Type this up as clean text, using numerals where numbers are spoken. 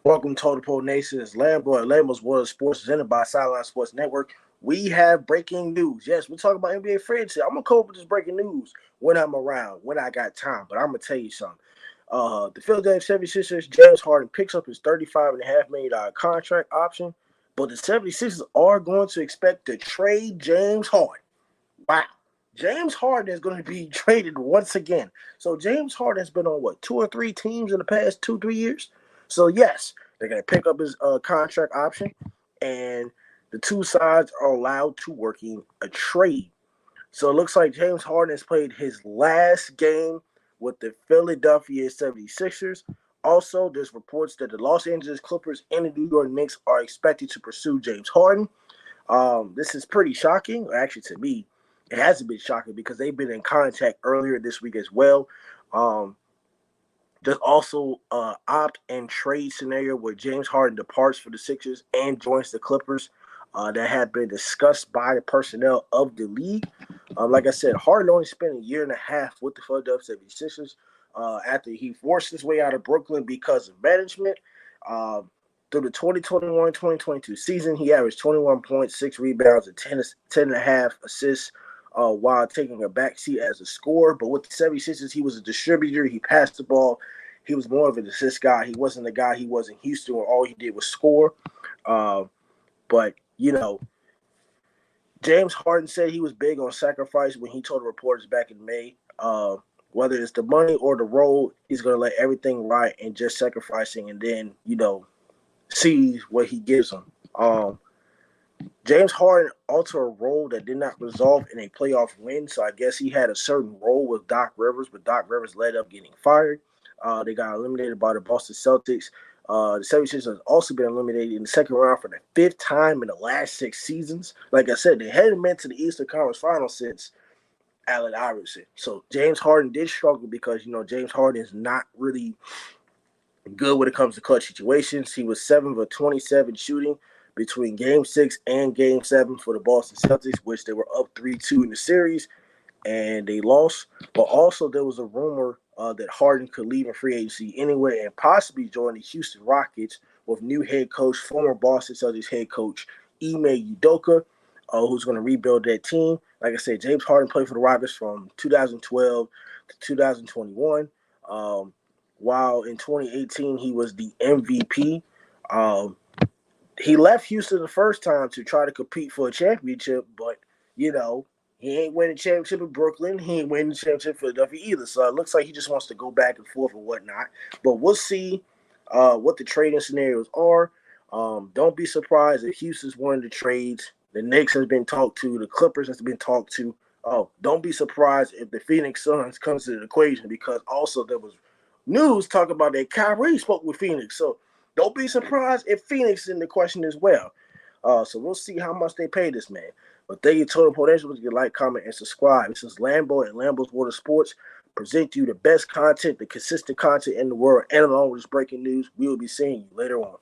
Welcome to Total Pro Nation's Lambo and Lambo's World of Sports presented by Sideline Sports Network. We have breaking news. Yes, we're talking about NBA free agency. I'm going to cope with this breaking news when I'm around, when I got time. But I'm going to tell you something. The Philadelphia 76ers, James Harden picks up his $35.5 million contract option. But the 76ers are going to expect to trade James Harden. Wow. James Harden is going to be traded once again. So James Harden has been on, two or three teams in the past 2-3 years? So, yes, they're going to pick up his contract option, and the two sides are allowed to work in a trade. So, it looks like James Harden has played his last game with the Philadelphia 76ers. Also, there's reports that the Los Angeles Clippers and the New York Knicks are expected to pursue James Harden. This is pretty shocking. Actually, to me, it hasn't been shocking because they've been in contact earlier this week as well. There's also an opt and trade scenario where James Harden departs for the Sixers and joins the Clippers that have been discussed by the personnel of the league. Like I said, Harden only spent a year and a half with the Philadelphia 76ers after he forced his way out of Brooklyn because of management. Through the 2021-2022 season, he averaged 21 points, 6 rebounds, and 10.5 assists while taking a backseat as a scorer. But with the 76ers, he was a distributor. He passed the ball. He was more of an assist guy. He wasn't the guy he was in Houston where all he did was score. But, James Harden said he was big on sacrifice when he told the reporters back in May. Whether it's the money or the role, he's going to let everything ride and just sacrificing and then, see what he gives them. James Harden altered a role that did not resolve in a playoff win, so I guess he had a certain role with Doc Rivers, but Doc Rivers led up getting fired. They got eliminated by the Boston Celtics. The 76ers have also been eliminated in the second round for the fifth time in the last 6 seasons. Like I said, they hadn't been to the Eastern Conference Finals since Allen Iverson. So James Harden did struggle because, James Harden is not really good when it comes to clutch situations. He was 7 of 27 shooting between Game 6 and Game 7 for the Boston Celtics, which they were up 3-2 in the series, and they lost. But also there was a rumor that Harden could leave in free agency anyway and possibly join the Houston Rockets with new head coach, former Boston Celtics head coach Ime Udoka, who's going to rebuild that team. Like I said, James Harden played for the Rockets from 2012 to 2021. While in 2018 he was the MVP. He left Houston the first time to try to compete for a championship, but, he ain't winning a championship in Brooklyn. He ain't winning a championship in Philadelphia either. So it looks like he just wants to go back and forth and whatnot. But we'll see what the trading scenarios are. Don't be surprised if Houston's one of the trades. The Knicks has been talked to. The Clippers has been talked to. Don't be surprised if the Phoenix Suns comes to the equation because also there was news talking about that Kyrie spoke with Phoenix. So don't be surprised if Phoenix is in the question as well. So we'll see how much they pay this man. But thank you, Total Potential. You like, comment, and subscribe. This is Lambo and Lambo's World of Sports. Present you the best content, the consistent content in the world, and along with this breaking news. We will be seeing you later on.